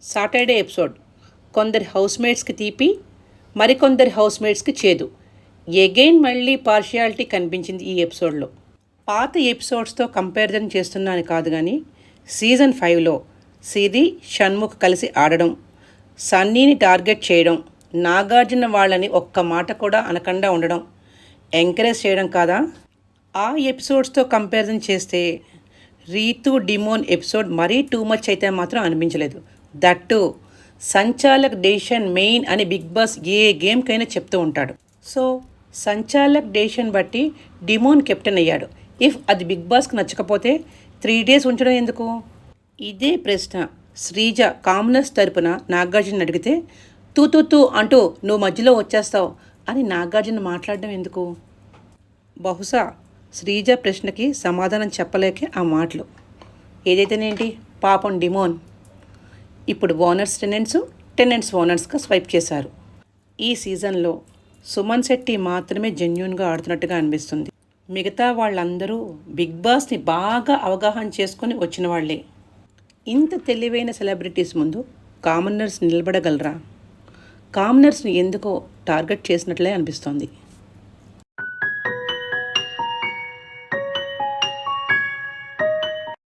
Saturday episode కొందరి హౌస్మేట్స్కి తీపి, మరికొందరి హౌస్మేట్స్కి చేదు. ఎగైన్ మళ్ళీ పార్షియాలిటీ కనిపించింది ఈ ఎపిసోడ్లో. పాత ఎపిసోడ్స్తో కంపారిజన్ చేస్తున్నాను కాదు కానీ సీజన్ 5లో సిరి షణ్ముఖ్ కలిసి ఆడడం, సన్నీని టార్గెట్ చేయడం, నాగార్జున వాళ్ళని ఒక్క మాట కూడా అనకుండా ఉండడం ఎంకరేజ్ చేయడం కాదా? ఆ ఎపిసోడ్స్తో కంపారిజన్ చేస్తే రీతు డిమోన్ ఎపిసోడ్ మరీ టూ మచ్ అయితే మాత్రం అనిపించలేదు. దట్టు సంచాలక్ డెసిషన్ మెయిన్ అని బిగ్ బాస్ ఏ గేమ్కైనా చెప్తూ ఉంటాడు. సో సంచాలక్ డెసిషన్ బట్టి డిమోన్ కెప్టెన్ అయ్యాడు. ఇఫ్ అది బిగ్ బాస్కి నచ్చకపోతే 3 days ఉంచడం ఎందుకు? ఇదే ప్రశ్న శ్రీజ కామనర్స్ తరపున నాగార్జున అడిగితే తూ అంటూ నువ్వు మధ్యలో వచ్చేస్తావు అని నాగార్జున మాట్లాడడం ఎందుకు? బహుశా శ్రీజ ప్రశ్నకి సమాధానం చెప్పలేకే ఆ మాటలు. ఏదైతేనేంటి, పాపం డిమోన్ ఇప్పుడు ఓనర్స్ టెనెంట్స్ ఓనర్స్గా స్వైప్ చేశారు. ఈ సీజన్లో సుమన్ శెట్టి మాత్రమే జెన్యూన్గా ఆడుతున్నట్టుగా అనిపిస్తుంది. మిగతా వాళ్ళందరూ బిగ్ బాస్ని బాగా అవగాహన చేసుకొని వచ్చిన వాళ్ళే. ఇంత తెలివైన సెలబ్రిటీస్ ముందు కామనర్స్ నిలబడగలరా? కామనర్స్ని ఎందుకో టార్గెట్ చేసినట్లే అనిపిస్తోంది.